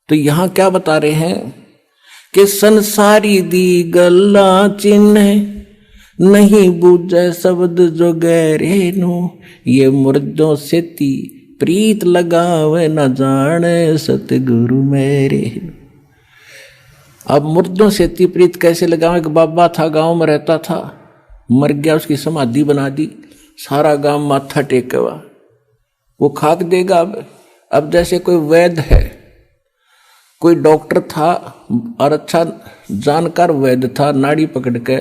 तो यहां क्या बता रहे हैं कि संसारी दी गल्ला चिन्ह नहीं बूझे शब्द जो गहरे नु, ये मुर्दों से ती प्रीत लगावे न जाने सतगुरु मेरे। अब मुर्दों से ती प्रीत कैसे लगावे? कि बाबा था, गांव में रहता था, मर गया, उसकी समाधि बना दी, सारा गांव माथा टेकवा, वो खाक देगा। अब जैसे कोई वैद्य है, कोई डॉक्टर था और अच्छा जानकार वैद्य था, नाड़ी पकड़ के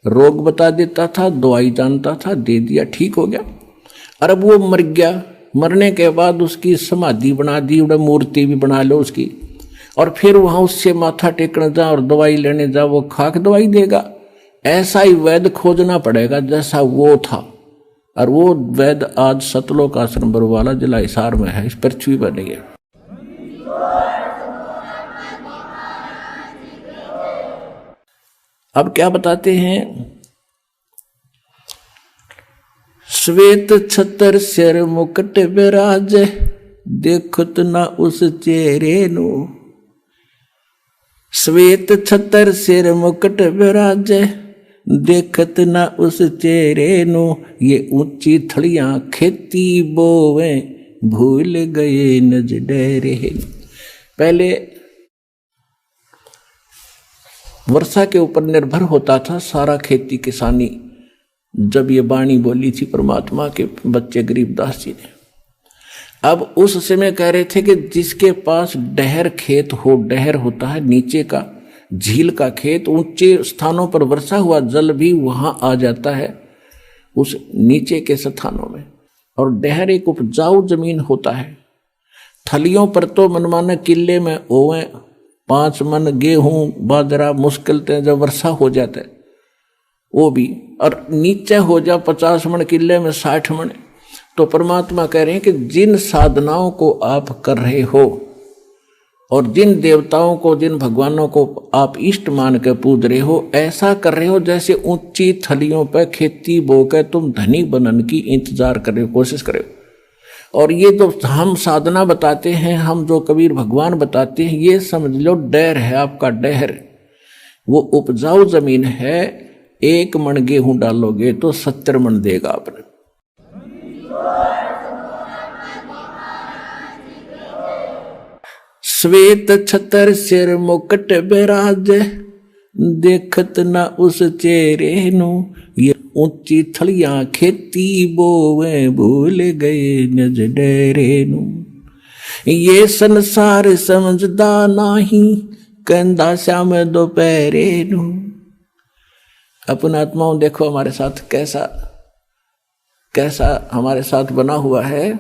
रोग बता देता था, दवाई जानता था, दे दिया, ठीक हो गया। और अब वो मर गया, मरने के बाद उसकी समाधि बना दी, मूर्ति भी बना लो उसकी, और फिर वहां उससे माथा टेकने जा और दवाई लेने जा, वो खाक दवाई देगा। ऐसा ही वैद्य खोजना पड़ेगा जैसा वो था। और वो वैद्य आज सतलोक आश्रम बरवाला जिला हिसार में है, इस पृथ्वी पर नहीं है। अब क्या बताते हैं? श्वेत छतर सिर मुकुट विराज, देखत ना उस चेहरे नु। श्वेत छतर सिर मुकुट विराज, देखत ना उस चेहरे नु। ये ऊंची थड़ियां खेती बोवे, भूल गए नज डेरे। पहले वर्षा के ऊपर निर्भर होता था सारा खेती किसानी। जब ये वाणी बोली थी परमात्मा के बच्चे गरीबदास जी ने, अब उस समय कह रहे थे कि जिसके पास डहर खेत हो, डहर होता है नीचे का झील का खेत, ऊंचे स्थानों पर वर्षा हुआ जल भी वहां आ जाता है उस नीचे के स्थानों में। और डहर एक उपजाऊ जमीन होता है। थलियों पर तो मनमाने किले में ओवे 5 मन गेहूं बाजरा मुश्किल थे, जब वर्षा हो जाता है वो भी, और नीचे हो जा 50 मन किले में 60 मन। तो परमात्मा कह रहे हैं कि जिन साधनाओं को आप कर रहे हो और जिन देवताओं को, जिन भगवानों को आप इष्ट मान के पूज रहे हो, ऐसा कर रहे हो जैसे ऊंची थलियों पर खेती बो के तुम धनी बनने की इंतजार कर रहे हो, कोशिश कर रहे हो। और ये जो हम साधना बताते हैं, हम जो कबीर भगवान बताते हैं, ये समझ लो डहर है आपका, डहर वो उपजाऊ जमीन है। 1 मन गेहूं डालोगे तो 70 मन देगा आपने। श्वेत छतर सिर मुकुट विराज, देखत ना उस चेहरे नु। ये ऊंची थलियां खेती बोवे, भूल गए निज डेरे नु। ये संसार समझदा नाही, कहंदा श्याम दोपहरे नु। अपन आत्माओं देखो हमारे साथ कैसा हमारे साथ बना हुआ है।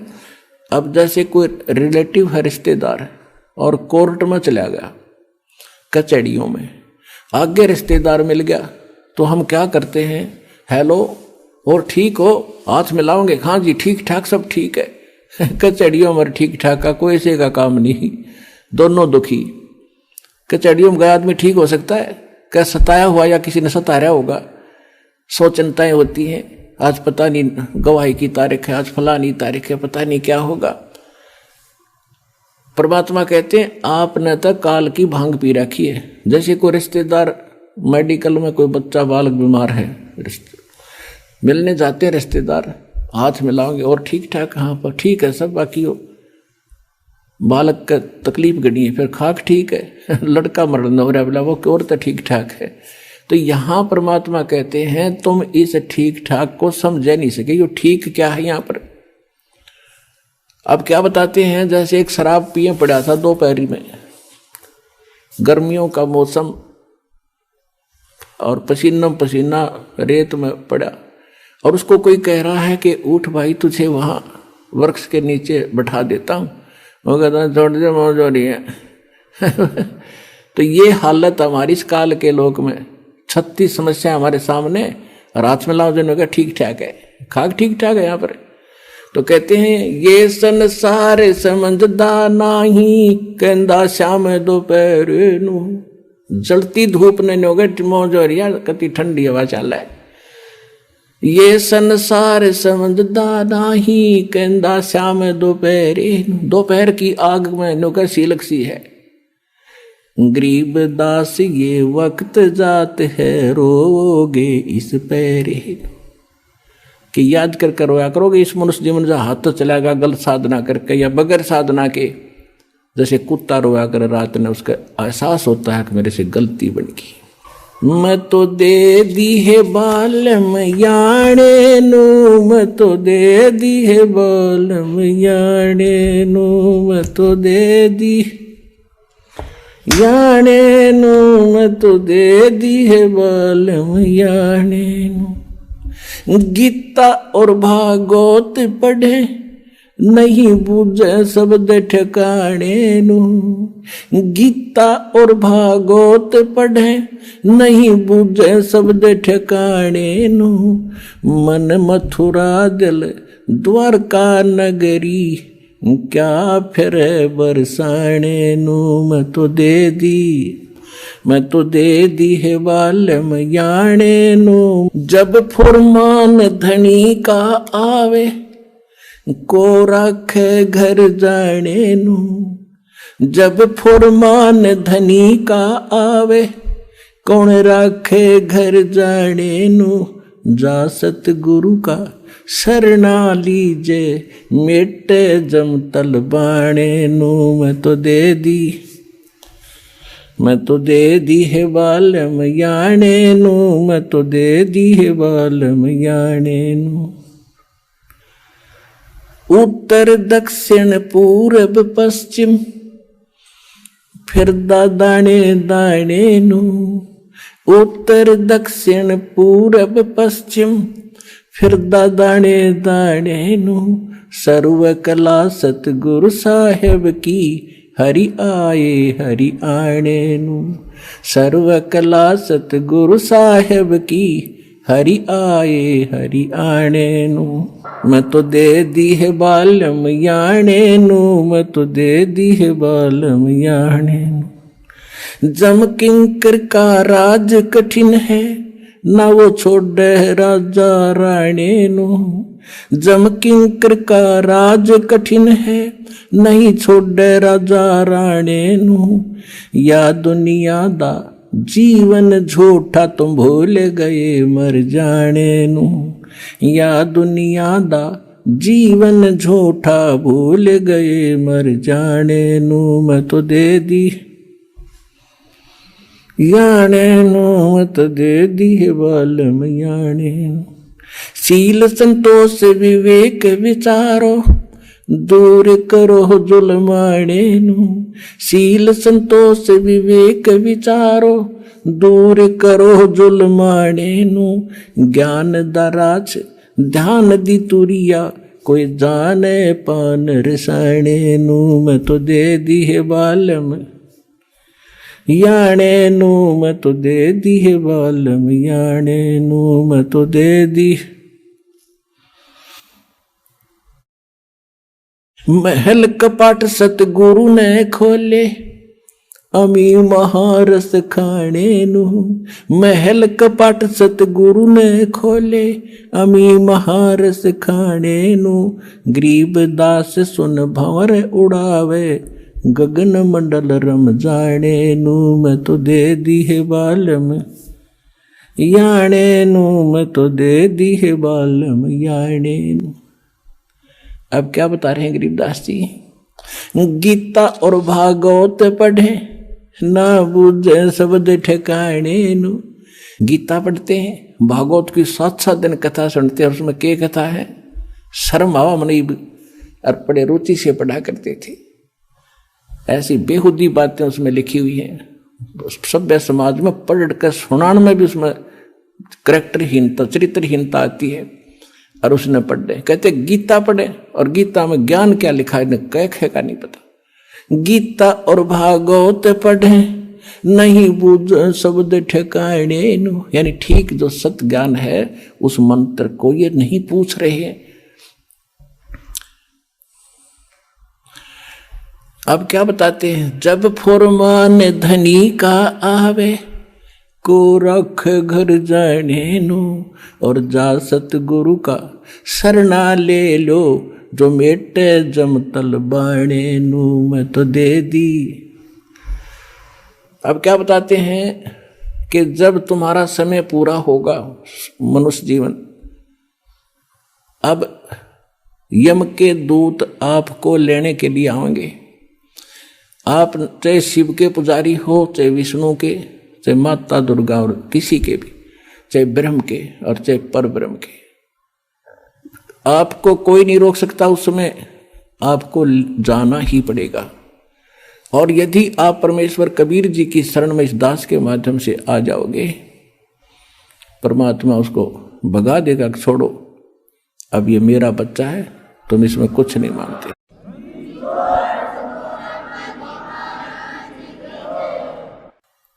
अब जैसे कोई रिलेटिव है, रिश्तेदार है, और कोर्ट में चला गया, कचहरियों में आगे रिश्तेदार मिल गया, तो हम क्या करते हैं? हेलो, और ठीक हो, हाथ मिलाओगे? हाँ जी ठीक ठाक, सब ठीक है। कचहरियों में ठीक ठाक का कोई से का काम नहीं, दोनों दुखी। कचहरियों में गया आदमी ठीक हो सकता है? क्या सताया हुआ या किसी ने सताया होगा? 100 चिंताएं होती हैं। आज पता नहीं गवाही की तारीख है, आज फलानी तारीख है, पता नहीं क्या होगा। परमात्मा कहते हैं आपने तो काल की भांग पी रखी है। जैसे कोई रिश्तेदार मेडिकल में कोई बच्चा बालक बीमार है, मिलने जाते हैं रिश्तेदार, हाथ मिलाओगे और ठीक ठाक, हाँ पर ठीक है सब, बाकी हो बालक का तकलीफ गड़ी है, फिर खाक ठीक है, लड़का मरण हो रहा है, बोला वो और तो ठीक ठाक है। तो यहाँ परमात्मा कहते हैं तुम इस ठीक ठाक को समझ नहीं सके, ये ठीक क्या है यहाँ पर। अब क्या बताते हैं? जैसे एक शराब पिए पड़ा था दोपहरी में, गर्मियों का मौसम, और पसीना पसीना रेत में पड़ा, और उसको कोई कह रहा है कि उठ भाई तुझे वहां वृक्ष के नीचे बैठा देता हूं। वो कहता है छोड़ दे, मौज हो रही है। तो ये हालत हमारी इस काल के लोक में, 36 समस्या हमारे सामने, रात में लाओ जिन्होंने कहा ठीक ठाक है, खाक ठीक ठाक है यहाँ पर। तो कहते हैं ये संसार समझदा नाही, कहंदा श्याम दोपहर नू। जलती धूप ने नोगे मौज हो रही है, कति ठंडी हवा चल है। ये संसार समझदा नाही, कहंदा श्याम दोपहर। दोपहर की आग में नोगे सीलक सी है, गरीब दास ये वक्त जात है, रोगे इस पैरे। कि याद कर रोया करोगे इस मनुष्य जीवन जो हाथ तो चलाएगा गलत साधना करके या बगैर साधना के। जैसे कुत्ता रोया कर रात में, उसका एहसास होता है कि मेरे से गलती बन गई। मैं तो दे दी है बालम याणे नू, मैं तो दे दी है बालम याणे नू, मैं तो दे दी याणे नू, मैं तो दे दी है बालम याणे नू। गीता और भागवत पढ़े नहीं बूझे शब्द ठिकाने नू। गीता और भागवत पढ़े नहीं बूझे शब्द ठिकाने नू। मन मथुरा दिल द्वारका नगरी, क्या फिर बरसाने नू। मैं तो दे दी है बालम याणे नू। जब फुरमान धनी का आवे, को राखे घर जाने नू। जब फुरमान धनी का आवे, कौन राखे घर जाने नू। जा सतगुरु का शरणा लीजे, मेटे जमतल बाणे नू। मैं तो दे दी है बालम याणे नू, मैं तो दे दी है बालम याणे नू। उत्तर दक्षिण पूरब पश्चिम, फिरदा दाणे दाणे नू। उत्तर दक्षिण पूरब पश्चिम, फिरदा दाणे दाणे नू। सर्व कला सतगुरु साहेब की, हरि आणे नू। सर्व कला सतगुरु साहेब की, हरि आणे नू। मैं तो दे दी है बालम याणे नू, मैं तो दे दी है बालम याणे नू। जम किंकर का राज कठिन है, ना वो छोड़े राजा राणे नू। जम किंकर का राज कठिन है, नहीं छोड़े राजा राणे नू। या दुनिया दा जीवन झूठा, तुम भूल गए मर जाने नू। या दुनिया दा जीवन झूठा, भूल गए मर जाने नू। मैं तो दे दी याणे नू, मैं तो दे दी है बालम याणे नू। शील संतोष विवेक विचारो, दूर करो जुलमाणे नू। शील संतोष विवेक विचारो, दूर करो जुलमाणे नू। ज्ञान दराज ध्यान दी तुरिया, कोई जाने पान रसाणे नू। मैं तो दे दी है बालम याणे नू, मैं तो दे दी है बालम याणे नू। मैं तो दे दी। महल कपाट सतगुरु ने खोले, अमी महारस खाने नू। महल कपाट सतगुरु ने खोले, अमी महारस खाने नू। गरीब दास सुन भंवर उड़ावे, गगन मंडल रम जाने नू। मैं तो दे दी है बालम याणे नू, मैं तो दे दी है बालम याणे नू। अब क्या बता रहे हैं गरीबदास जी? गीता और भागवत पढ़े ना बूझे शब्द ठिकाने नू। गीता पढ़ते हैं, भागवत की 7-7 दिन कथा सुनते हैं, और उसमें क्या कथा है? शर्म आवा मनी, और बड़े रुचि से पढ़ा करते थे। ऐसी बेहुदी बातें उसमें लिखी हुई हैं। सभ्य समाज में पढ़ कर सुनाने में भी उसमें करैक्टरहीनता, चरित्रहीनता आती है। और उसने पढ़े, कहते गीता पढ़े, और गीता में ज्ञान क्या लिखा है कह का नहीं पता। गीता और भागवत पढ़े नहीं बूझ शब्द ठिकाने नू। यानी ठीक जो सत्य ज्ञान है उस मंत्र को ये नहीं पूछ रहे हैं। अब क्या बताते हैं? जब फुरमान धनी का आवे, को रख घर जाने नू। और जा सतगुरु का शरणा ले लो, जो मेटे जमतल बाणे नू। मैं तो दे दी अब क्या बताते हैं कि जब तुम्हारा समय पूरा होगा मनुष्य जीवन, अब यम के दूत आपको लेने के लिए आएंगे। आप चाहे शिव के पुजारी हो, चाहे विष्णु के, चाहे माता दुर्गा और किसी के भी, चाहे ब्रह्म के और चाहे पर ब्रह्म के, आपको कोई नहीं रोक सकता। उस समय आपको जाना ही पड़ेगा। और यदि आप परमेश्वर कबीर जी की शरण में इस दास के माध्यम से आ जाओगे, परमात्मा उसको भगा देगा, छोड़ो अब ये मेरा बच्चा है, तुम इसमें कुछ नहीं मानते।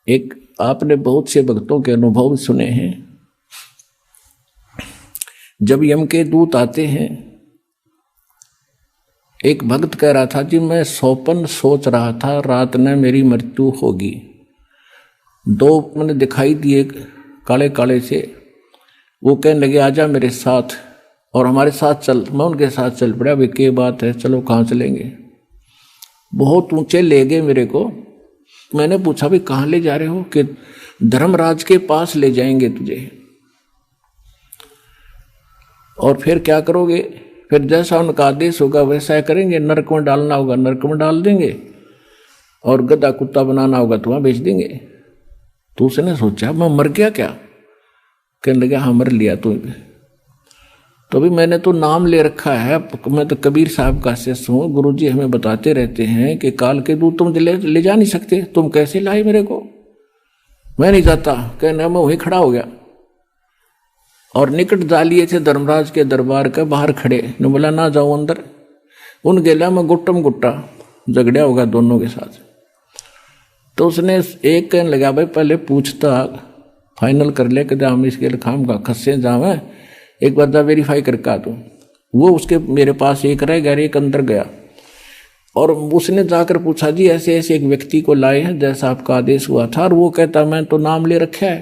एक आपने बहुत से भक्तों के अनुभव सुने हैं। जब यम के दूत आते हैं, एक भक्त कह रहा था जी मैं स्वप्न सोच रहा था रात में मेरी मृत्यु होगी। दो मैंने दिखाई दिए काले काले से, वो कहने लगे आजा मेरे साथ और हमारे साथ चल। मैं उनके साथ चल पड़ा। वे क्या बात है, चलो कहाँ चलेंगे। बहुत ऊंचे ले गए मेरे को। मैंने पूछा भाई कहाँ ले जा रहे हो? कि धर्मराज के पास ले जाएंगे तुझे। और फिर क्या करोगे? फिर जैसा उनका आदेश होगा वैसा करेंगे। नरक में डालना होगा नरक में डाल देंगे, और गधा कुत्ता बनाना होगा तो वहां बेच देंगे। तो उसने सोचा मैं मर गया क्या? कहने लगा हाँ मर लिया तू। तो भी मैंने तो नाम ले रखा है, मैं तो कबीर साहब का शिष्य हूँ। गुरुजी हमें बताते रहते हैं कि काल के दूत तुम ले जा नहीं सकते, तुम कैसे लाए मेरे को? मैं नहीं जाता। कहना मैं वहीं खड़ा हो गया और निकट जा लिए थे धर्मराज के दरबार के बाहर खड़े। ने बोला ना जाओ अंदर। उन गेला में गुट्टम गुट्टा झगड़ा होगा दोनों के साथ। तो उसने एक कहने लगा भाई पहले पूछता फाइनल कर ले कि हम इसके खाम का खस्से जावे, एक बार जा वेरीफाई करके आ तू। वो उसके मेरे पास एक रह गया, एक अंदर गया और उसने जाकर पूछा जी ऐसे ऐसे एक व्यक्ति को लाए हैं जैसा आपका आदेश हुआ था। और वो कहता मैं तो नाम ले रखा है।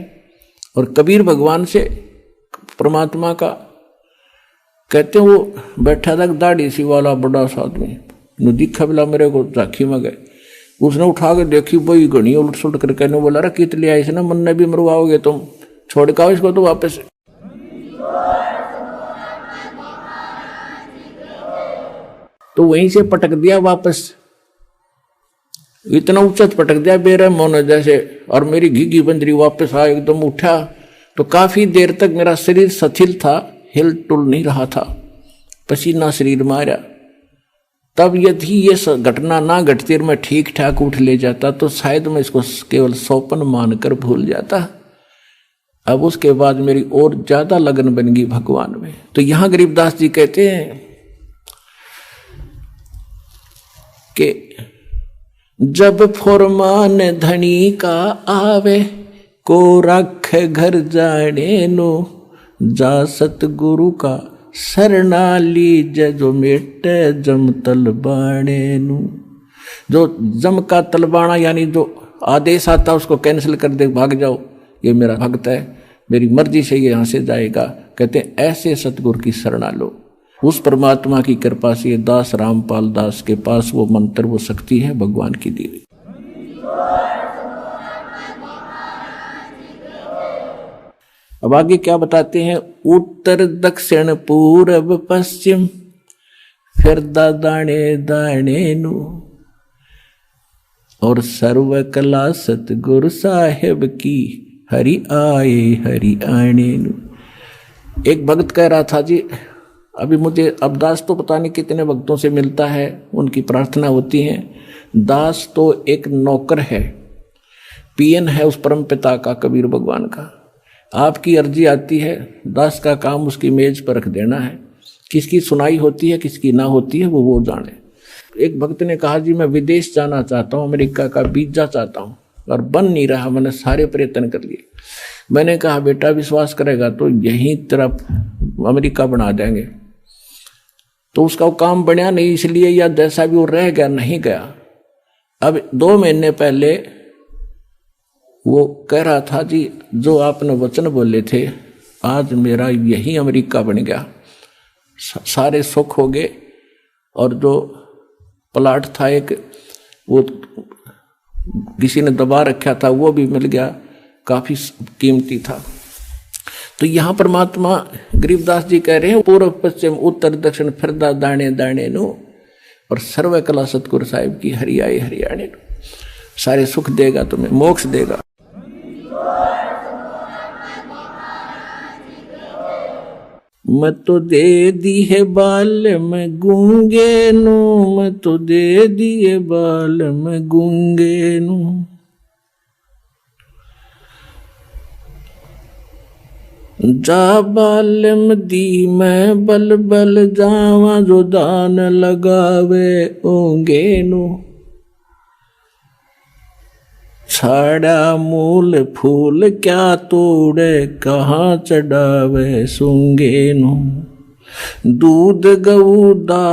और कबीर भगवान से परमात्मा का कहते वो बैठा था दाढ़ी सी वाला बड़ा सा आदमी दिखा बिला मेरे को झांकी में गए। उसने उठा के देखी वही घनी उलट सुलट कर कहने बोला रे कित लिया इसने, मन ने भी मरवाओगे तुम, छोड़ के आओ इसको तो वापस। तो वहीं से पटक दिया वापस, इतना उच्च पटक दिया बेरहम होने जैसे। और मेरी घीघी बंदरी वापस आ एकदम उठा तो काफी देर तक मेरा शरीर शिथिल था, हिल टुल नहीं रहा था, पसीना शरीर मारा। तब यदि ये घटना ना घटती और मैं ठीक ठाक उठ ले जाता तो शायद मैं इसको केवल स्वप्न मानकर भूल जाता। अब उसके बाद मेरी और ज्यादा लगन बन गई भगवान में। तो यहां गरीबदास जी कहते हैं कि जब फुरमान धनी का आवे को रख घर जाने नो, जा सतगुरु का शरणा लीज जो मेटे जम तलबाणे नु। जो जम का तलबाना यानी जो आदेश आता उसको कैंसिल कर दे, भाग जाओ, ये मेरा भक्त है, मेरी मर्जी से ये यहां से जाएगा। कहते हैं ऐसे सतगुरु की शरणा लो। उस परमात्मा की कृपा से दास रामपाल दास के पास वो मंत्र वो शक्ति है भगवान की दी हुई। अब आगे क्या बताते हैं? उत्तर दक्षिण पूर्व पश्चिम फिर दाने दाने नु, और सर्व कला सतगुरु साहेब की हरि आए हरि आने नु। एक भक्त कह रहा था जी अभी मुझे अब दास तो पता नहीं कितने भक्तों से मिलता है, उनकी प्रार्थना होती है। दास तो एक नौकर है, पीएन है उस परम पिता का, कबीर भगवान का। आपकी अर्जी आती है, दास का काम उसकी मेज पर रख देना है। किसकी सुनाई होती है किसकी ना होती है वो जाने। एक भक्त ने कहा जी मैं विदेश जाना चाहता हूँ, अमेरिका का वीजा चाहता हूँ, और बन नहीं रहा, मैंने सारे प्रयत्न कर लिए। मैंने कहा बेटा विश्वास करेगा तो यहीं तरफ अमेरिका बना देंगे। तो उसका काम बनया नहीं, इसलिए या जैसा भी वो रह गया नहीं गया। अब 2 महीने पहले वो कह रहा था जी जो आपने वचन बोले थे आज मेरा यही अमेरिका बन गया, सारे सुख हो गए। और जो प्लाट था एक वो किसी ने दबा रखा था वो भी मिल गया, काफी कीमती था। तो यहाँ परमात्मा गरीबदास जी कह रहे हैं पूर्व पश्चिम उत्तर दक्षिण फिरदा दाणे दाणे नु, और सर्व कला सतगुरु साहिब की हरियाई हरियाणे नु, सारे सुख देगा तुम्हें, मोक्ष देगा। मैं तो दे दी है बाल में गूंगे नु, मैं तो दे दिए बाल में गूंगे नु। जा बालम दी मैं बल बल जावा, जो दान लगावे ओंगे नु। छाड़ा मूल फूल क्या तोड़े, कहाँ चढ़ावे सूंगे नु। दूध गऊ दा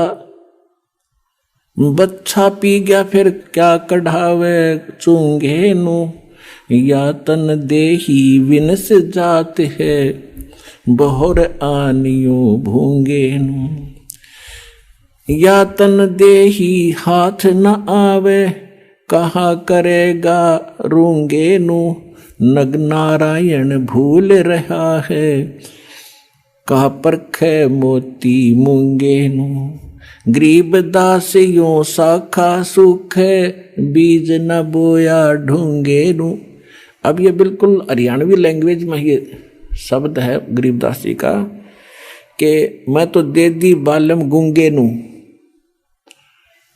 बच्चा पी गया फिर क्या कढ़ावे चूंगे नु। या तन देही विनस जात है, बहुर आनियो भूंगे नु। या तन देही हाथ न आवे, कहा करेगा रूंगे नु। नग नारायण भूल रहा है, कहा परखे मोती मूंगे नु। गरीब दास यों साखा सुख है, बीज न बोया ढूंगे नु। अब ये बिल्कुल हरियाणवी लैंग्वेज में ये शब्द है गरीबदास जी का कि मैं तो दे दी बालम गूंगे नु,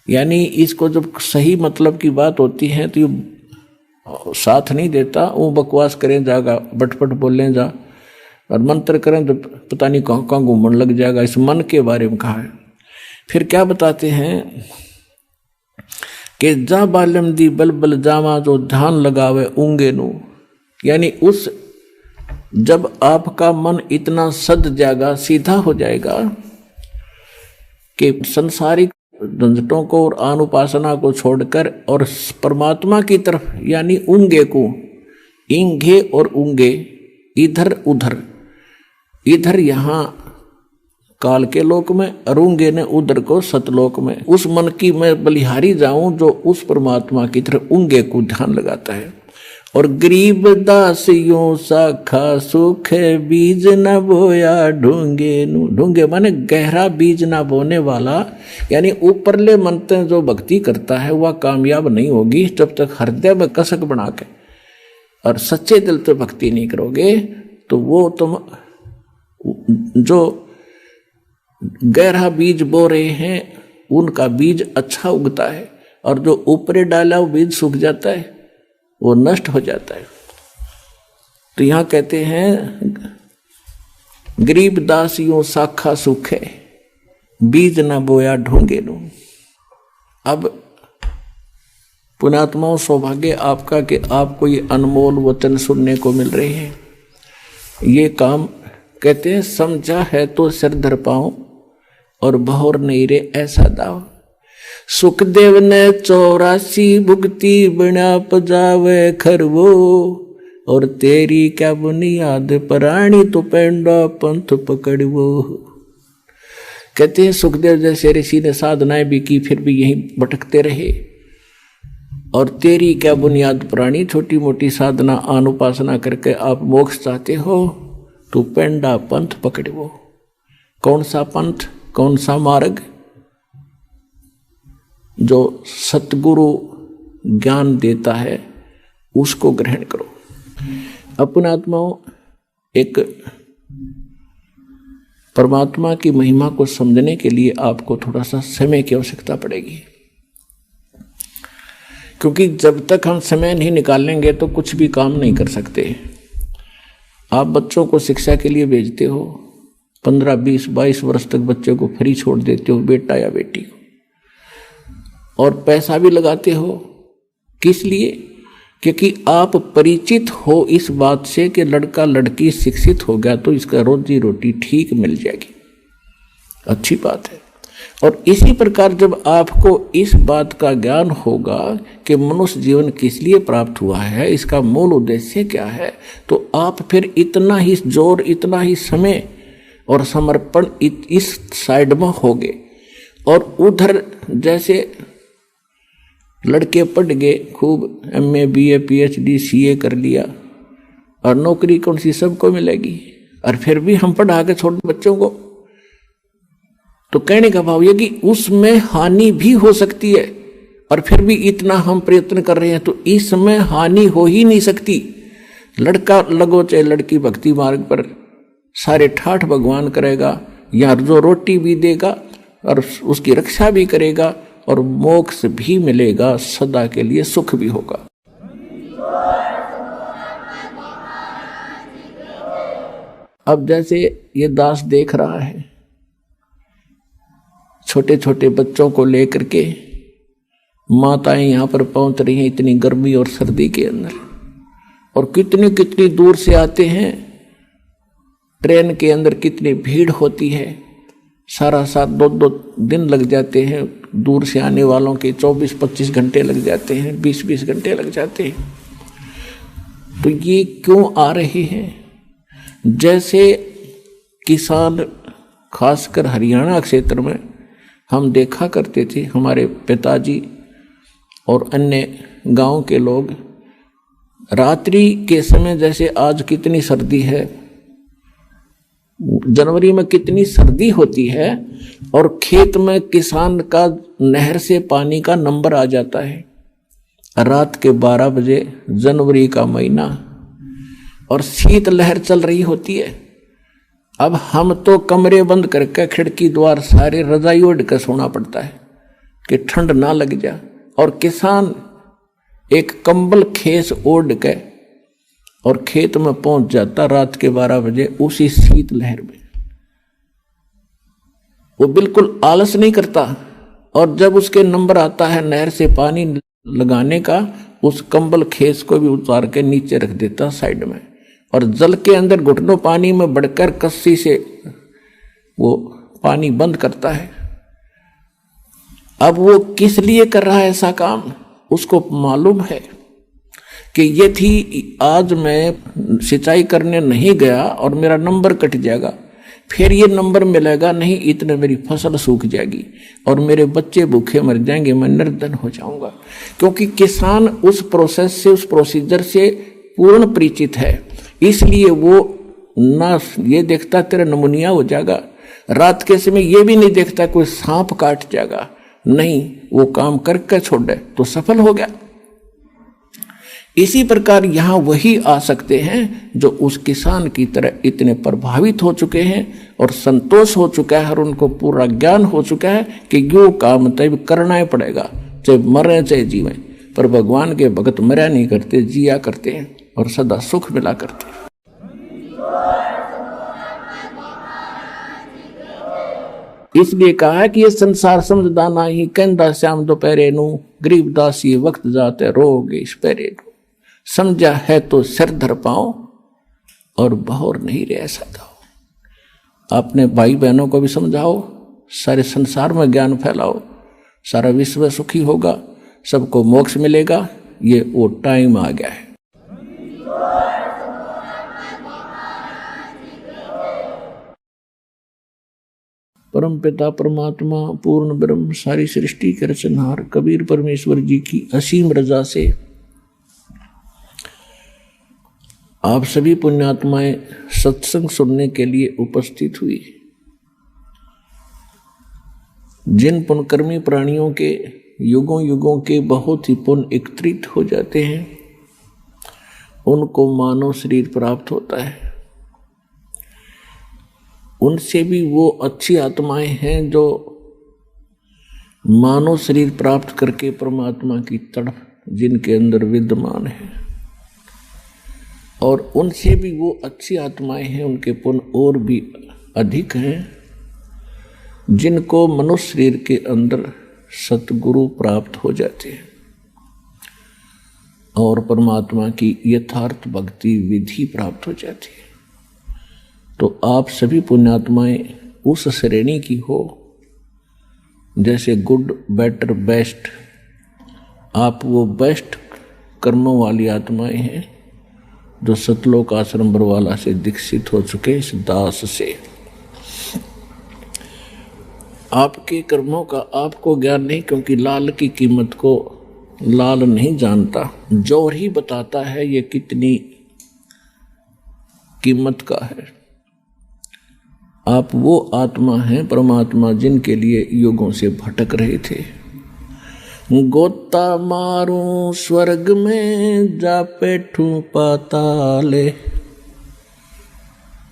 यानी इसको जब सही मतलब की बात होती है तो ये साथ नहीं देता, वो बकवास करें जाएगा, बटपट बोलें जा और मंत्र करें तो पता नहीं कहाँ कहाँ घूमने लग जाएगा। इस मन के बारे में कहा है। फिर क्या बताते हैं कि जा बालम दी बल बल जावा, जो ध्यान लगावे ऊंगे नु, यानी उस जब आपका मन इतना सद जाएगा, सीधा हो जाएगा कि संसारिक झंझटों को और अनुपासना को छोड़कर और परमात्मा की तरफ, यानी ऊंगे को, इंगे और ऊंगे, इधर उधर, इधर यहाँ काल के लोक में, अरूंगे ने उधर को सतलोक में, उस मन की मैं बलिहारी जाऊं जो उस परमात्मा की तरफ ऊंगे को ध्यान लगाता है। और गरीब दास यों साखा सुख बीज न बोया ढूंगे नु। ढूंगे माने गहरा बीज ना बोने वाला, यानी ऊपरले मनते जो भक्ति करता है वह कामयाब नहीं होगी जब तक हृदय में कसक बना के और सच्चे दिल से भक्ति नहीं करोगे। तो वो तुम जो गहरा बीज बो रहे हैं उनका बीज अच्छा उगता है, और जो ऊपरे डाला वो बीज सूख जाता है, वो नष्ट हो जाता है। तो यहां कहते हैं गरीब दास यों साखा सूखे, बीज ना बोया ढूंगे नु। अब पुण्यात्माओं, सौभाग्य आपका कि आपको ये अनमोल वचन सुनने को मिल रहे हैं। ये काम कहते हैं समझा है तो सिर धर पाऊं, और बहुर नहीं रे ऐसा दाव। सुखदेव ने 84 भुगती बिना पजावे खरवो, और तेरी क्या बुनियाद प्राणी तो पेंडा पंथ पकड़वो। कहते हैं सुखदेव जैसे ऋषि ने साधनाएं भी की फिर भी यहीं भटकते रहे, और तेरी क्या बुनियाद प्राणी, छोटी मोटी साधना अनुपासना करके आप मोक्ष चाहते हो तो पेंडा पंथ पकड़वो। कौन सा पंथ, कौन सा मार्ग? जो सतगुरु ज्ञान देता है उसको ग्रहण करो। अपने आत्माओं, एक परमात्मा की महिमा को समझने के लिए आपको थोड़ा सा समय की आवश्यकता पड़ेगी, क्योंकि जब तक हम समय नहीं निकालेंगे तो कुछ भी काम नहीं कर सकते। आप बच्चों को शिक्षा के लिए भेजते हो, 15, 20, 22 वर्ष तक बच्चे को फ्री छोड़ देते हो, बेटा या बेटी को, और पैसा भी लगाते हो। किस लिए? क्योंकि आप परिचित हो इस बात से कि लड़का लड़की शिक्षित हो गया तो इसका रोजी रोटी ठीक मिल जाएगी, अच्छी बात है। और इसी प्रकार जब आपको इस बात का ज्ञान होगा कि मनुष्य जीवन किस लिए प्राप्त हुआ है, इसका मूल उद्देश्य क्या है, तो आप फिर इतना ही जोर, इतना ही समय और समर्पण इस साइड में होगे। और उधर जैसे लड़के पढ़ गए खूब, MA BA PhD CA कर लिया, और नौकरी कौन सी सबको मिलेगी, और फिर भी हम पढ़ा के छोटे बच्चों को। तो कहने का भाव ये कि उसमें हानि भी हो सकती है, और फिर भी इतना हम प्रयत्न कर रहे हैं तो इसमें हानि हो ही नहीं सकती। लड़का लगो चाहे लड़की भक्ति मार्ग पर, सारे ठाठ भगवान करेगा, या जो रोटी भी देगा और उसकी रक्षा भी करेगा, और मोक्ष भी मिलेगा, सदा के लिए सुख भी होगा। अब जैसे ये दास देख रहा है, छोटे छोटे बच्चों को लेकर के माताएं यहां पर पहुंच रही हैं इतनी गर्मी और सर्दी के अंदर, और कितनी कितनी दूर से आते हैं। ट्रेन के अंदर कितनी भीड़ होती है, सारा साथ 2-2 दिन लग जाते हैं, दूर से आने वालों के 24-25 घंटे लग जाते हैं, 20-20 घंटे लग जाते हैं। तो ये क्यों आ रहे हैं? जैसे किसान, खासकर हरियाणा क्षेत्र में हम देखा करते थे, हमारे पिताजी और अन्य गांव के लोग, रात्रि के समय जैसे आज कितनी सर्दी है, जनवरी में कितनी सर्दी होती है, और खेत में किसान का नहर से पानी का नंबर आ जाता है रात के 12 बजे, जनवरी का महीना, और शीत लहर चल रही होती है। अब हम तो कमरे बंद करके खिड़की द्वार सारे रजाई ओढ़ कर सोना पड़ता है कि ठंड ना लग जाए, और किसान एक कंबल खेस ओढ़ के और खेत में पहुंच जाता रात के 12 बजे उसी शीत लहर में। वो बिल्कुल आलस नहीं करता, और जब उसके नंबर आता है नहर से पानी लगाने का, उस कंबल खेस को भी उतार के नीचे रख देता साइड में, और जल के अंदर घुटनों पानी में बढ़कर कस्सी से वो पानी बंद करता है। अब वो किस लिए कर रहा है ऐसा काम? उसको मालूम है कि यदि आज मैं सिंचाई करने नहीं गया और मेरा नंबर कट जाएगा, फिर ये नंबर मिलेगा नहीं, इतने मेरी फसल सूख जाएगी और मेरे बच्चे भूखे मर जाएंगे, मैं निर्धन हो जाऊंगा। क्योंकि किसान उस प्रोसेस से, उस प्रोसीजर से पूर्ण परिचित है, इसलिए वो ना ये देखता तेरा नमूनिया हो जाएगा, रात के समय ये भी नहीं देखता कोई सांप काट जाएगा, नहीं, वो काम करके छोड़े तो सफल हो गया। इसी प्रकार यहां वही आ सकते हैं जो उस किसान की तरह इतने प्रभावित हो चुके हैं और संतोष हो चुका है और उनको पूरा ज्ञान हो चुका है कि यो काम तब करना ही पड़ेगा, चाहे मरे चाहे जीवे। पर भगवान के भगत मरा नहीं करते, जिया करते हैं और सदा सुख मिला करते हैं। इसलिए कहा है कि ये संसार समझदा नाही, कहंदा श्याम दोपहरे नू, गरीब दासी वक्त जाते रोगे स्पेरे नू। समझा है तो सिर धर पाओ और बहोर नहीं रह सदाओ। अपने भाई बहनों को भी समझाओ, सारे संसार में ज्ञान फैलाओ, सारा विश्व सुखी होगा, सबको मोक्ष मिलेगा। ये वो टाइम आ गया है। परम पिता परमात्मा पूर्ण ब्रह्म सारी सृष्टि के रचनहार कबीर परमेश्वर जी की असीम रजा से आप सभी पुण्यात्माएं सत्संग सुनने के लिए उपस्थित हुई। जिन पुण्यकर्मी प्राणियों के युगों युगों के बहुत ही पुण्य एकत्रित हो जाते हैं, उनको मानव शरीर प्राप्त होता है। उनसे भी वो अच्छी आत्माएं हैं जो मानव शरीर प्राप्त करके परमात्मा की तड़प जिनके अंदर विद्यमान है, और उनसे भी वो अच्छी आत्माएं हैं, उनके पुण्य और भी अधिक हैं, जिनको मनुष्य शरीर के अंदर सतगुरु प्राप्त हो जाते हैं और परमात्मा की यथार्थ भक्ति विधि प्राप्त हो जाती है। तो आप सभी पुण्यात्माएं उस श्रेणी की हो जैसे गुड, बेटर, बेस्ट, आप वो बेस्ट कर्मों वाली आत्माएं हैं जो सतलोक आश्रम बरवाला से दीक्षित हो चुके इस दास से। आपके कर्मों का आपको ज्ञान नहीं, क्योंकि लाल की कीमत को लाल नहीं जानता, जौहर ही बताता है ये कितनी कीमत का है। आप वो आत्मा हैं, परमात्मा, जिनके लिए युगों से भटक रहे थे। गोता मारूं स्वर्ग में, जा बैठूं पाताले,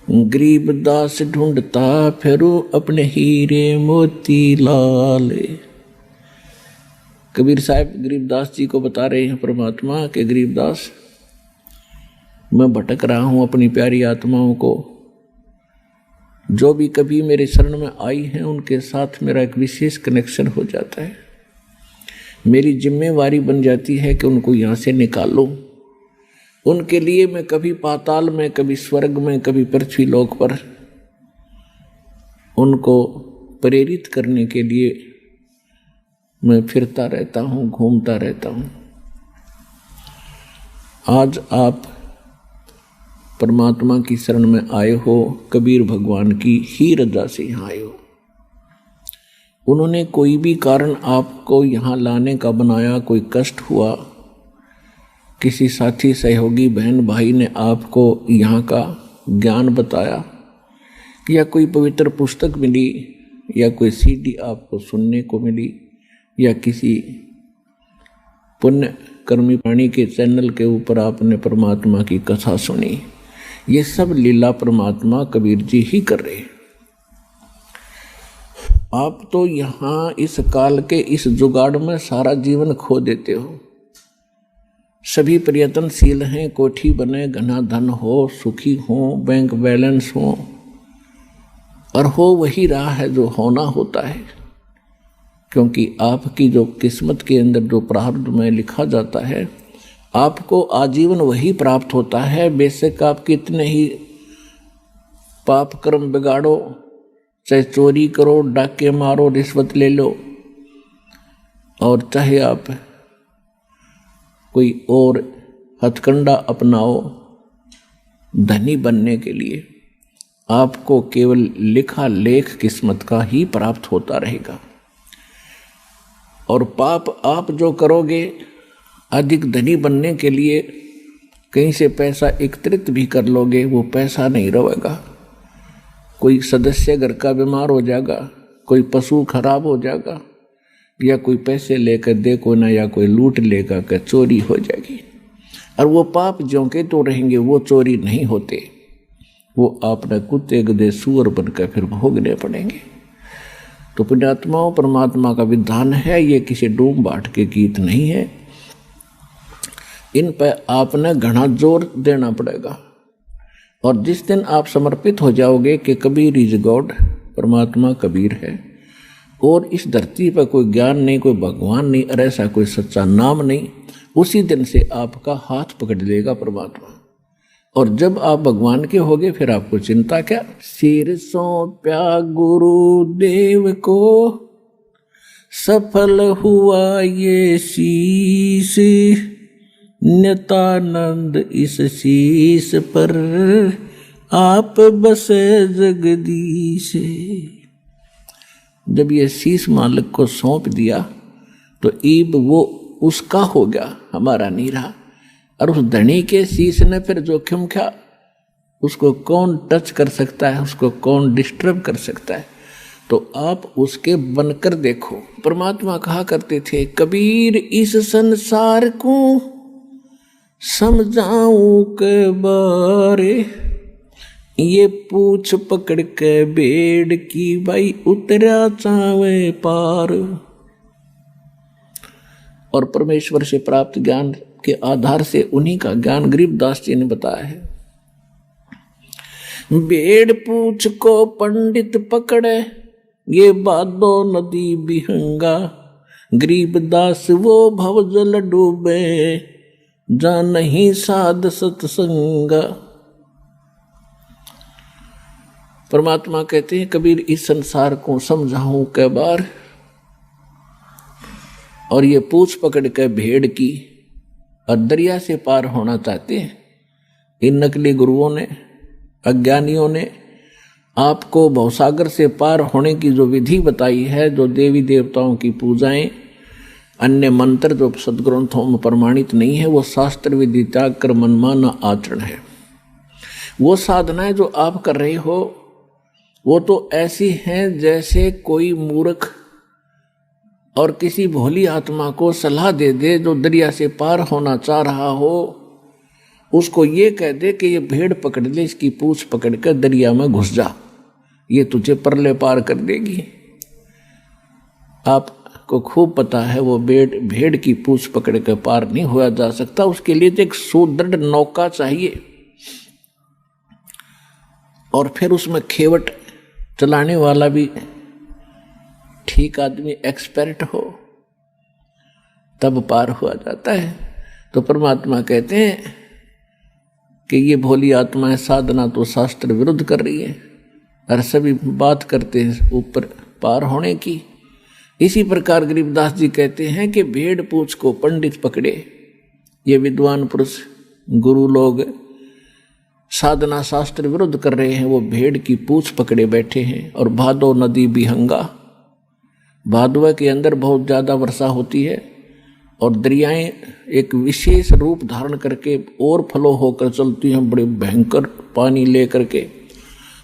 गरीब दास ढूंढता फिरूं अपने हीरे मोती लाले। कबीर साहब गरीबदास जी को बता रहे हैं परमात्मा के, गरीबदास मैं भटक रहा हूं अपनी प्यारी आत्माओं को, जो भी कभी मेरे शरण में आई हैं उनके साथ मेरा एक विशेष कनेक्शन हो जाता है। मेरी जिम्मेवारी बन जाती है कि उनको यहाँ से निकालो। उनके लिए मैं कभी पाताल में, कभी स्वर्ग में, कभी पृथ्वी लोक पर उनको प्रेरित करने के लिए मैं फिरता रहता हूँ, घूमता रहता हूँ। आज आप परमात्मा की शरण में आए हो, कबीर भगवान की ही रजा से यहाँ आए हो। उन्होंने कोई भी कारण आपको यहाँ लाने का बनाया, कोई कष्ट हुआ, किसी साथी सहयोगी बहन भाई ने आपको यहाँ का ज्ञान बताया, या कोई पवित्र पुस्तक मिली, या कोई सीडी आपको सुनने को मिली, या किसी पुण्य कर्मी प्राणी के चैनल के ऊपर आपने परमात्मा की कथा सुनी, ये सब लीला परमात्मा कबीर जी ही कर रहे हैं। आप तो यहाँ इस काल के इस जुगाड़ में सारा जीवन खो देते हो। सभी प्रयत्नशील हैं, कोठी बने, घना धन हो, सुखी हो, बैंक बैलेंस हो, और हो वही रहा है जो होना होता है, क्योंकि आपकी जो किस्मत के अंदर जो प्रारब्ध में लिखा जाता है, आपको आजीवन वही प्राप्त होता है। बेशक आप कितने ही पाप कर्म बिगाड़ो, चाहे चोरी करो, डाके मारो, रिश्वत ले लो, और चाहे आप कोई और हथकंडा अपनाओ धनी बनने के लिए, आपको केवल लिखा लेख किस्मत का ही प्राप्त होता रहेगा। और पाप आप जो करोगे, अधिक धनी बनने के लिए कहीं से पैसा एकत्रित भी कर लोगे, वो पैसा नहीं रहेगा। कोई सदस्य घर का बीमार हो जाएगा, कोई पशु खराब हो जाएगा, या कोई पैसे लेकर देखो ना, या कोई लूट लेगा कि चोरी हो जाएगी, और वो पाप ज्यों के तो रहेंगे, वो चोरी नहीं होते, वो आपने कुत्ते गधे सूअर बनकर फिर भोगने पड़ेंगे। तो पुण्यात्माओं, परमात्मा का विधान है, ये किसी डूम बाट के गीत नहीं है। इन पर आपने घना जोर देना पड़ेगा। और जिस दिन आप समर्पित हो जाओगे कि कबीर इज गॉड, परमात्मा कबीर है, और इस धरती पर कोई ज्ञान नहीं, कोई भगवान नहीं, और ऐसा कोई सच्चा नाम नहीं, उसी दिन से आपका हाथ पकड़ लेगा परमात्मा। और जब आप भगवान के होगे, फिर आपको चिंता क्या। सिर सौंप्या गुरुदेव को, सफल हुआ ये शीश, नित्यानंद इस शीश पर आप बसे जगदीश। जब ये शीश मालिक को सौंप दिया तो ईब वो उसका हो गया, हमारा नहीं रहा। और उस धनी के शीश ने फिर जोखिम क्या, उसको कौन टच कर सकता है, उसको कौन डिस्टर्ब कर सकता है। तो आप उसके बनकर देखो। परमात्मा कहा करते थे, कबीर इस संसार को समझाऊं के बारे, ये पूछ पकड़ के बेड़ की भाई उतरा चावे पार। और परमेश्वर से प्राप्त ज्ञान के आधार से उन्हीं का ज्ञान गरीबदास जी ने बताया है। बेड़ पूछ को पंडित पकड़े, ये बादो नदी बिहंगा, गरीबदास वो भवजल डूबे, जा नहीं साध सत्संगा। परमात्मा कहते हैं, कबीर इस संसार को समझाऊं कै बार, और ये पूछ पकड़ के भेड़ की, और दरिया से पार होना चाहते हैं। इन नकली गुरुओं ने, अज्ञानियों ने आपको भवसागर से पार होने की जो विधि बताई है, जो देवी देवताओं की पूजाएं, अन्य मंत्र जो सदग्रंथों में प्रमाणित नहीं है वो शास्त्र विधि त्याग कर मनमाना आचरण है। वो साधनाएं जो आप कर रहे हो वो तो ऐसी हैं जैसे कोई मूर्ख और किसी भोली आत्मा को सलाह दे दे जो दरिया से पार होना चाह रहा हो, उसको ये कह दे कि ये भेड़ पकड़ ले, इसकी पूंछ पकड़ कर दरिया में घुस जा, ये तुझे परले पार कर देगी। आपको खूब पता है वो भेड़ की पूंछ पकड़ कर पार नहीं हुआ जा सकता। उसके लिए तो एक सुदृढ़ नौका चाहिए और फिर उसमें खेवट चलाने वाला भी ठीक आदमी, एक्सपर्ट हो, तब पार हुआ जाता है। तो परमात्मा कहते हैं कि ये भोली आत्माएं साधना तो शास्त्र विरुद्ध कर रही है और सभी बात करते हैं ऊपर पार होने की। इसी प्रकार गरीबदास जी कहते हैं कि भेड़ पूंछ को पंडित पकड़े, ये विद्वान पुरुष गुरु लोग साधना शास्त्र विरुद्ध कर रहे हैं, वो भेड़ की पूंछ पकड़े बैठे हैं। और भादो नदी बिहंगा, भादवा के अंदर बहुत ज़्यादा वर्षा होती है और दरियाएं एक विशेष रूप धारण करके और फ्लो होकर चलती हैं, बड़े भयंकर पानी ले करके।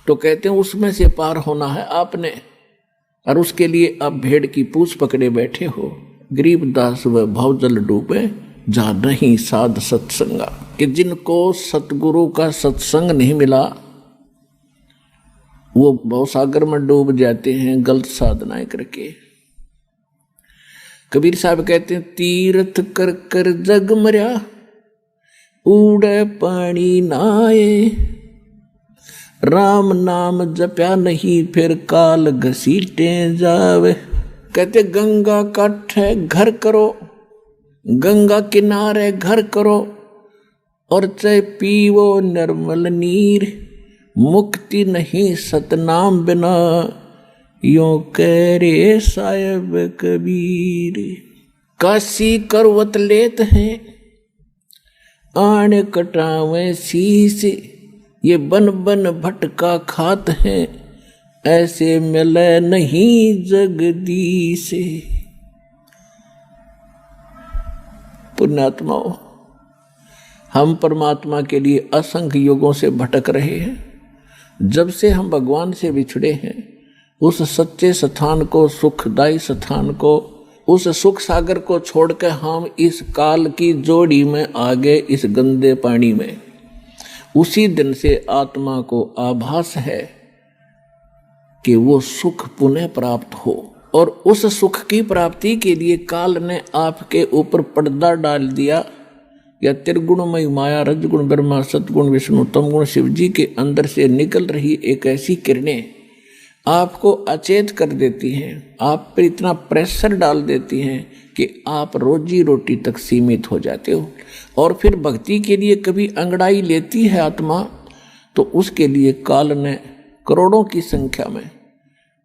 तो कहते हैं उसमें से पार होना है आपने, और उसके लिए आप भेड़ की पूंछ पकड़े बैठे हो। गरीबदास व भवजल डूबे जा नहीं साध सत्संगा, कि जिनको सतगुरु का सत्संग नहीं मिला वो भवसागर में डूब जाते हैं गलत साधनाएं करके। कबीर साहब कहते हैं तीर्थ कर कर जग मर्या उड़े पानी नाए, राम नाम जप्या नहीं फिर काल घसीटे जावे। कहते गंगा काठे घर करो, गंगा किनारे घर करो और चाहे पीवो निर्मल नीर, मुक्ति नहीं सतनाम बिना यों कह रे साहिब कबीर। काशी करवत लेत हैं आण कटावे शीश, ये बन बन भटका खात हैं ऐसे मिले नहीं जगदीश। पुण्यात्माओं, हम परमात्मा के लिए असंख्य युगों से भटक रहे हैं। जब से हम भगवान से बिछड़े हैं, उस सच्चे स्थान को, सुखदायी स्थान को, उस सुख सागर को छोड़कर हम इस काल की जोड़ी में आ गए, इस गंदे पानी में। उसी दिन से आत्मा को आभास है कि वो सुख पुनः प्राप्त हो, और उस सुख की प्राप्ति के लिए काल ने आपके ऊपर पर्दा डाल दिया। या त्रिगुणमयी माया, रजगुण ब्रह्मा, सतगुण विष्णु, तमगुण शिव जी के अंदर से निकल रही एक ऐसी किरणें आपको अचेत कर देती हैं, आप पर इतना प्रेशर डाल देती हैं कि आप रोजी रोटी तक सीमित हो जाते हो। और फिर भक्ति के लिए कभी अंगड़ाई लेती है आत्मा, तो उसके लिए काल ने करोड़ों की संख्या में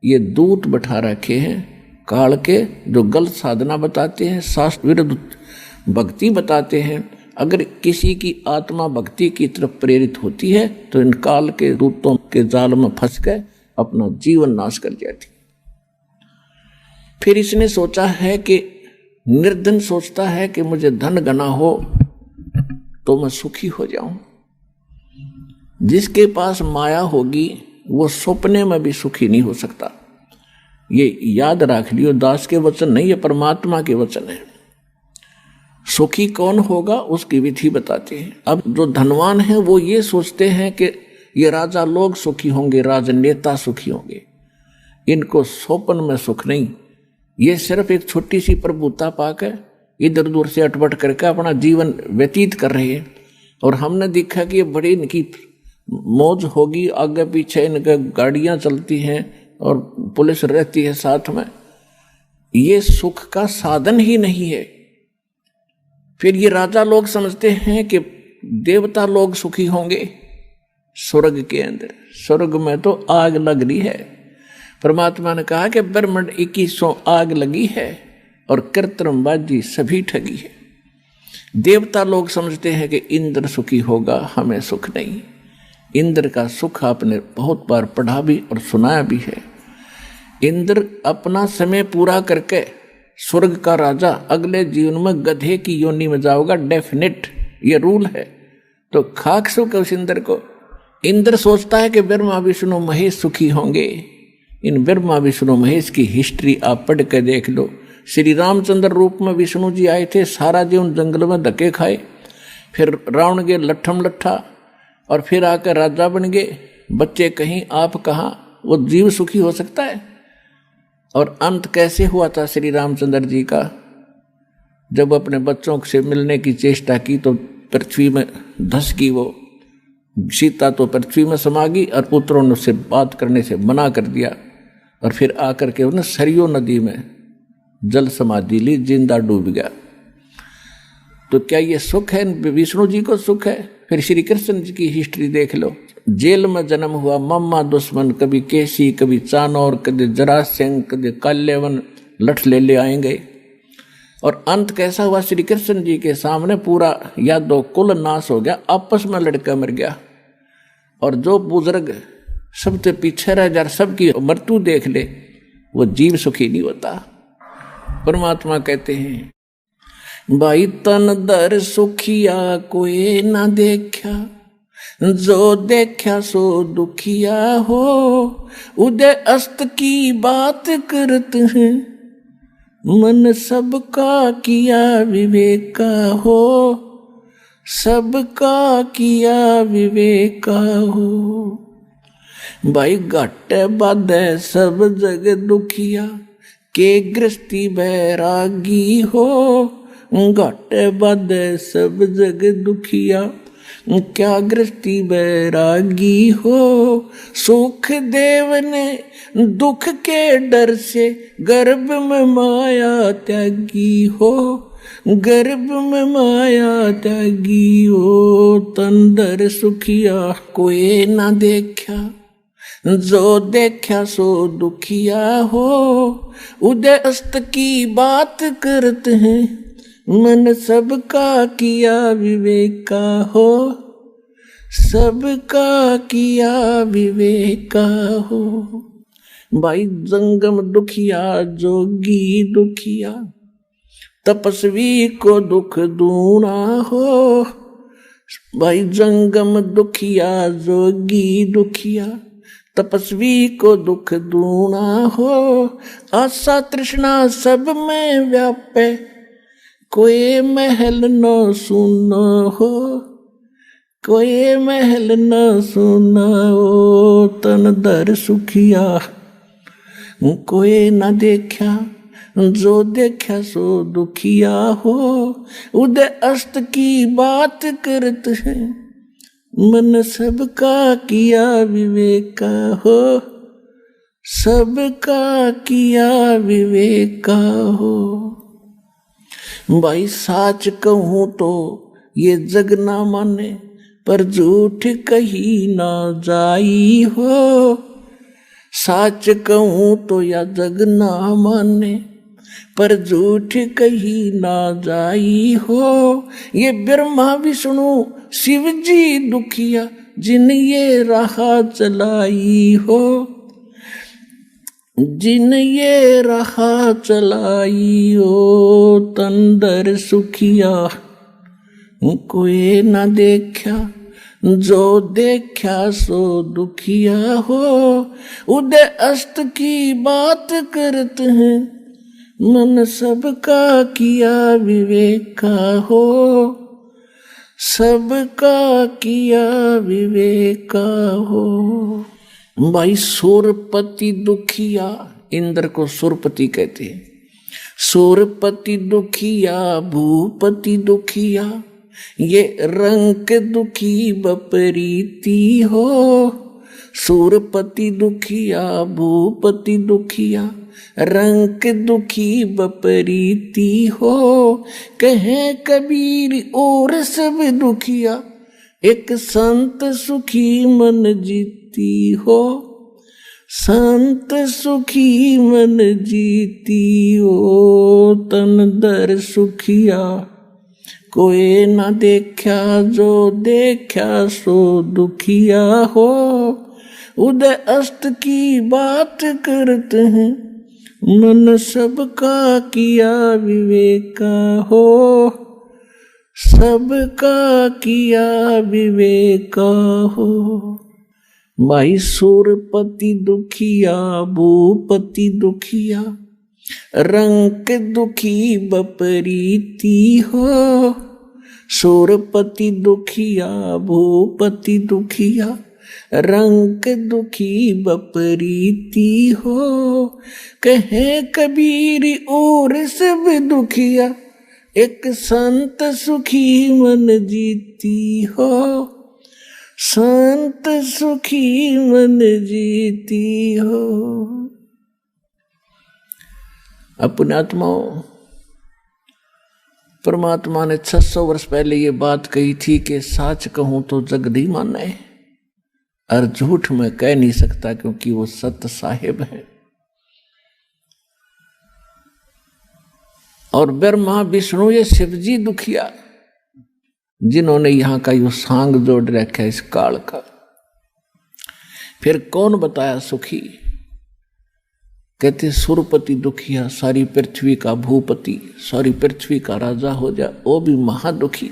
ये दूत बैठा रखे हैं काल के, जो गलत साधना बताते हैं, शास्त्र विरुद्ध भक्ति बताते हैं। अगर किसी की आत्मा भक्ति की तरफ प्रेरित होती है तो इन काल के दूतों के जाल में फंस गए अपना जीवन नाश कर जाती। फिर इसने सोचा है कि निर्धन सोचता है कि मुझे धन गना हो तो मैं सुखी हो जाऊं। जिसके पास माया होगी वो सपने में भी सुखी नहीं हो सकता। ये याद रख लियो, दास के वचन नहीं, ये परमात्मा के वचन है। सुखी कौन होगा उसकी विधि बताते हैं। अब जो धनवान है वो ये सोचते हैं कि ये राजा लोग सुखी होंगे, राजनेता सुखी होंगे। इनको स्वप्न में सुख नहीं, ये सिर्फ एक छोटी सी प्रभुता पाकर इधर उधर से अटपट करके अपना जीवन व्यतीत कर रहे हैं। और हमने देखा कि ये बड़ी इनकी मौज होगी, आगे पीछे इनके गाड़ियां चलती हैं और पुलिस रहती है साथ में। ये सुख का साधन ही नहीं है। फिर ये राजा लोग समझते हैं कि देवता लोग सुखी होंगे स्वर्ग के अंदर। स्वर्ग में तो आग लग रही है। परमात्मा ने कहा कि ब्रह्मांड 2100 आग लगी है और कृत्रिमबाजी सभी ठगी है। देवता लोग समझते हैं कि इंद्र सुखी होगा, हमें सुख नहीं। इंद्र का सुख आपने बहुत बार पढ़ा भी और सुनाया भी है। इंद्र अपना समय पूरा करके स्वर्ग का राजा अगले जीवन में गधे की योनि में जाओगा, डेफिनेट, ये रूल है। तो खाक सुख उस इंद्र को। इंद्र सोचता है कि ब्रह्मा विष्णु महेश सुखी होंगे। इन ब्रह्मा विष्णु महेश की हिस्ट्री आप पढ़ के देख लो। श्री रामचंद्र रूप में विष्णु जी आए थे, सारा जीवन जंगल में धक्के खाए, फिर रावण के लट्ठम लट्ठा, और फिर आकर राजा बन गए। बच्चे कहीं आप कहाँ, वो जीव सुखी हो सकता है? और अंत कैसे हुआ था श्री रामचंद्र जी का? जब अपने बच्चों से मिलने की चेष्टा की तो पृथ्वी में धस गई वो सीता, तो पृथ्वी में समा गई और पुत्रों ने उससे बात करने से मना कर दिया। और फिर आकर के उन्हें सरयू नदी में जल समाधि ली, जिंदा डूब गया। तो क्या ये सुख है? विष्णु जी को सुख है? फिर श्री कृष्ण जी की हिस्ट्री देख लो। जेल में जन्म हुआ, मम्मा दुश्मन, कभी केसी, कभी चानौर, कभी जरासंध, कभी काल्यवन, लठ ले आएंगे। और अंत कैसा हुआ? श्री कृष्ण जी के सामने पूरा यादव कुल नाश हो गया, आपस में लड़का मर गया। और जो बुजुर्ग सबसे पीछे रह जा, सबकी मृत्यु देख ले, वो जीव सुखी नहीं होता। परमात्मा कहते हैं, भाई तन दर सुखिया कोई ना देखा, जो देखा सो दुखिया हो, उदय अस्त की बात करत हैं, मन सबका किया विवेका हो, सबका किया विवेका हो। भाई घाटे बाधे सब जग दुखिया, के गृहस्थी बैरागी हो, घाटे बाधे सब जग दुखिया, क्या गृहस्थी बैरागी हो। सुख देव ने दुख के डर से गर्भ में माया त्यागी हो, गर्भ में माया त्यागी हो। तंदर सुखिया कोई ना देखा, जो देखा सो दुखिया हो, उदय अस्त की बात करते हैं, मन सबका किया विवेका हो, सबका किया विवेका हो। भाई जंगम दुखिया जोगी दुखिया, तपस्वी को दुख दूना हो। भाई जंगम दुखिया जोगी दुखिया, तपस्वी को दुख दूना हो। आशा तृष्णा सब में व्यापे, कोई महल न सुना हो, कोई महल न सुना हो। तन दर सुखिया कोई न देखा, जो देखा सो दुखिया हो, उदय अस्त की बात करते हैं, मन सबका किया विवेका हो, सबका किया विवेका हो। भाई साच कहूं तो ये जग ना माने, पर झूठ कही ना जाई हो। साच कहूं तो या जग ना माने, पर झूठ कही ना जाई हो। ये ब्रह्मा विष्णु शिव जी दुखिया, जिन ये राह चलाई हो, जिन ये राह चलाई हो। तंदर सुखिया कोई ना देखा, जो देखा सो दुखिया हो। उदय अस्त की बात करते हैं, मन सबका किया विवेका हो, सबका किया विवेका हो। भाई सुरपति दुखिया, इंद्र को सुरपति कहते हैं। सुरपति दुखिया भूपति दुखिया, ये रंक दुखी बपरीती हो। सुरपति दुखिया भूपति दुखिया, रंक दुखी बपरीती हो। कहे कबीर और सब दुखिया, एक संत सुखी मन जीती हो, संत सुखी मन जीती हो। तन दर सुखिया कोई ना देखा, जो देखा सो दुखिया हो। उदय अस्त की बात करते हैं, मन सबका किया विवेका हो, सबका किया विवेका हो। माई सुरपति दुखिया भूपति दुखिया, रंक दुखी बपरीती हो। सुरपति दुखिया भूपति दुखिया, रंक दुखी बपरीती हो। कहे कबीर और सब दुखिया, एक संत सुखी मन जीती हो। संत सुखी मन जीती हो। अपने आत्माओं, परमात्मा ने 600 वर्ष पहले ये बात कही थी कि सच कहूं तो जग नहीं माने, और झूठ में कह नहीं सकता क्योंकि वो सत्य साहिब है। और ब्रह्मा विष्णु ये शिवजी दुखिया, जिन्होंने यहां का यो सांग जोड़ रखा है इस काल का। फिर कौन बताया सुखी? कहते सुरपति दुखिया, सारी पृथ्वी का भूपति, सारी पृथ्वी का राजा हो जा, वो भी महादुखी।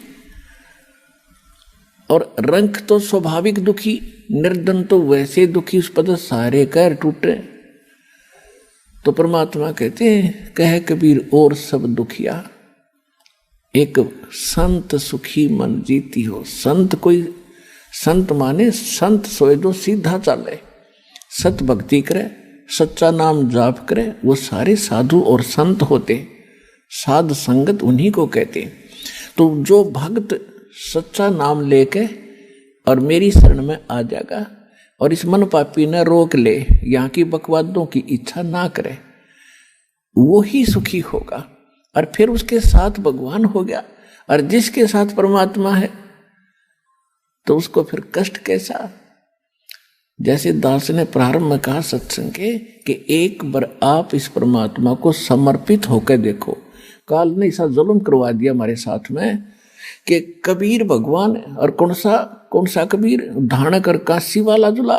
और रंक तो स्वाभाविक दुखी, निर्धन तो वैसे दुखी, उस पर सारे कैर टूटे। तो परमात्मा कहते हैं, कह कबीर और सब दुखिया, एक संत सुखी मन जीती हो। संत कोई, संत माने संत सोए जो सीधा चले, सत भक्ति करे, सच्चा नाम जाप करे, वो सारे साधु और संत होते। साध संगत उन्हीं को कहते। तो जो भक्त सच्चा नाम लेके और मेरी शरण में आ जाएगा और इस मन पापी ने रोक ले, यहाँ की बकवादों की इच्छा ना करे, वो ही सुखी होगा। और फिर उसके साथ भगवान हो गया, और जिसके साथ परमात्मा है तो उसको फिर कष्ट कैसा। जैसे दास ने प्रारंभ में कहा सत्संग के कि एक बार आप इस परमात्मा को समर्पित होकर देखो। काल ने ऐसा जुल्म करवा दिया हमारे साथ में कि कबीर भगवान, और कौन सा कबीर, धानक और काशी वाला जुला,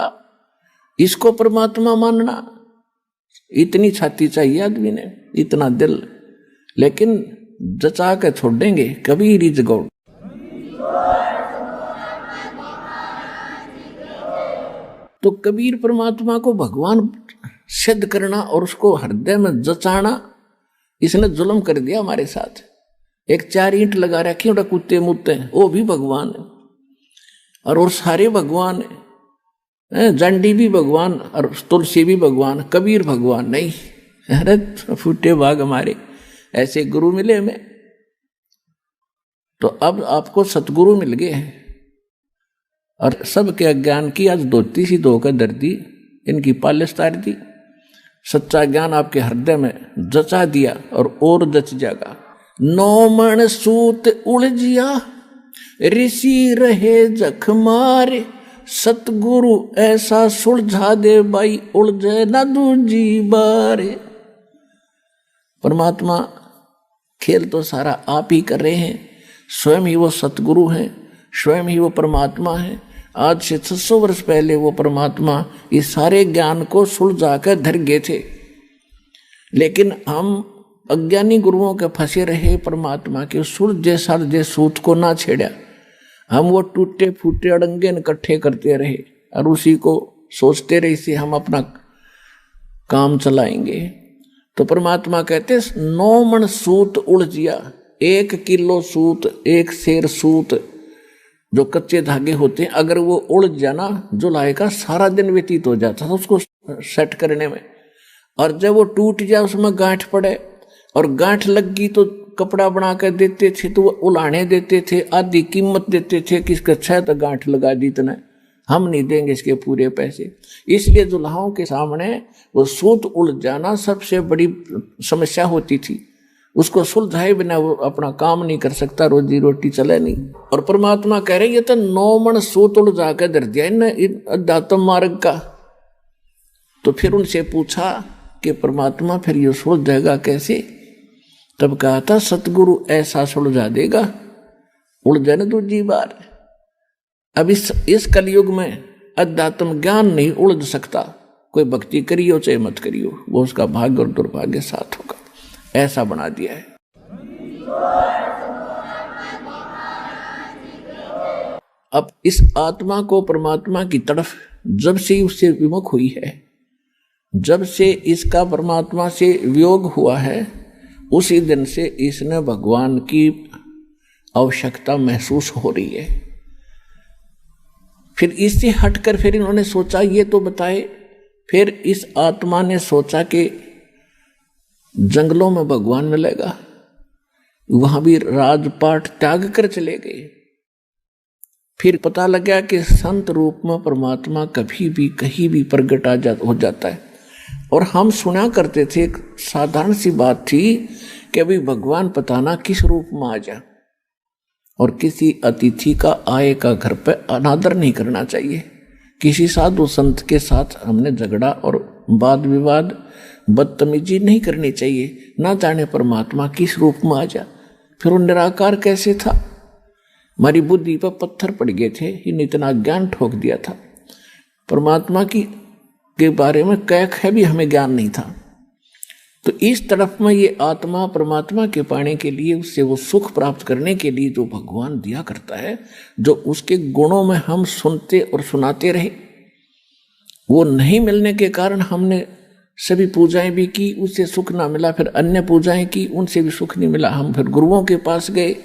इसको परमात्मा मानना। इतनी छाती चाहिए आदमी ने, इतना दिल, लेकिन जचा के छोड़ देंगे कबीर इज गॉड। तो कबीर परमात्मा को भगवान सिद्ध करना और उसको हृदय में जचाना, इसने जुल्म कर दिया हमारे साथ। एक 4 ईंट लगा रखी उड़ा कुत्ते मुत्ते, वो भी भगवान है, और सारे भगवान है। जंडी भी भगवान और तुलसी भी भगवान, कबीर भगवान नहीं। अरे फूटे भाग हमारे, ऐसे गुरु मिले हमें। तो अब आपको सतगुरु मिल गए हैं, और सबके अज्ञान की आज धोती सी धोकर दर्दी, इनकी पालिश तार दी। सच्चा ज्ञान आपके हृदय में जचा दिया और जच जाएगा। 9 मन सूत उलझिया, ऋषि रहे जख मारे। सतगुरु ऐसा सुलझा दे बाई, उलझे न दूजी बारे। परमात्मा खेल तो सारा आप ही कर रहे हैं। स्वयं ही वो सतगुरु हैं, स्वयं ही वो परमात्मा है। आज से 600 वर्ष पहले वो परमात्मा इस सारे ज्ञान को सुलझा कर धर गए थे, लेकिन हम अज्ञानी गुरुओं के फंसे रहे। परमात्मा के सुलझे सालझे सूत को ना छेड़ा, हम वो टूटे फूटे अड़ंगे इकट्ठे करते रहे और उसी को सोचते रहे से हम अपना काम चलाएंगे। तो परमात्मा कहते 9 मन सूत उलझिया। 1 किलो सूत, 1 सेर सूत जो कच्चे धागे होते हैं, अगर वो उलझ जाना, जुलाई का सारा दिन व्यतीत हो जाता था उसको सेट करने में। और जब वो टूट जाए, उसमें गांठ पड़े और गांठ लग गई तो कपड़ा बना कर देते थे, तो वो उलाने देते थे, आधी कीमत देते थे कि इसका 6 तो गांठ लगा दी, इतना हम नहीं देंगे इसके पूरे पैसे। इसलिए दुल्हाओं के सामने वो सूत उलझ जाना सबसे बड़ी समस्या होती थी। उसको सुलझाए बिना वो अपना काम नहीं कर सकता, रोजी रोटी चले नहीं। और परमात्मा कह रहे ये तो 9 मन सूत उलझा कर धर दिया इन अध्यात्म मार्ग का। तो फिर उनसे पूछा कि परमात्मा फिर ये सुलझेगा कैसे? तब कहा था सतगुरु ऐसा सुलझा देगा, उलझे न दूजी बार। अब इस कलयुग में अध्यात्म ज्ञान नहीं उलझ सकता, कोई भक्ति करियो चाहे मत करियो, वो उसका भाग्य और दुर्भाग्य साथ होगा, ऐसा बना दिया है। अब इस आत्मा को परमात्मा की तरफ जब से उससे विमुख हुई है, जब से इसका परमात्मा से वियोग हुआ है, उसी दिन से इसने भगवान की आवश्यकता महसूस हो रही है। फिर इससे हटकर फिर इन्होंने सोचा ये तो बताए। फिर इस आत्मा ने सोचा कि जंगलों में भगवान मिलेगा, वहां भी राजपाट त्याग कर चले गए। फिर पता लगा कि संत रूप में परमात्मा कभी भी कहीं भी प्रकट हो जाता है। और हम सुना करते थे, एक साधारण सी बात थी कि अभी भगवान पता ना किस रूप में आ जाए, और किसी अतिथि का आए का घर पे अनादर नहीं करना चाहिए। किसी साधु संत के साथ हमने झगड़ा और वाद विवाद बदतमीजी नहीं करनी चाहिए। ना जाने परमात्मा किस रूप में आ जा। फिर वो निराकार कैसे था, हमारी बुद्धि पर पत्थर पड़ गए थे, इन इतना ज्ञान ठोक दिया था। परमात्मा के बारे में कैक है भी हमें ज्ञान नहीं था। तो इस तरफ में ये आत्मा परमात्मा के पाने के लिए, उससे वो सुख प्राप्त करने के लिए जो भगवान दिया करता है, जो उसके गुणों में हम सुनते और सुनाते रहे, वो नहीं मिलने के कारण हमने सभी पूजाएं भी की, उससे सुख ना मिला। फिर अन्य पूजाएं की, उनसे भी सुख नहीं मिला। हम फिर गुरुओं के पास गए,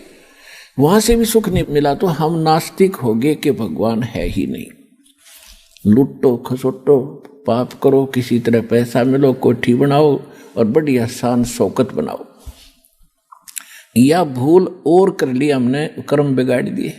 वहां से भी सुख नहीं मिला। तो हम नास्तिक हो गए कि भगवान है ही नहीं। लुटो खसोटो पाप करो, किसी तरह पैसा मिलो, कोठी बनाओ और बड़ी आसान शौकत बनाओ। या भूल और कर ली हमने, कर्म बिगाड़ दिए।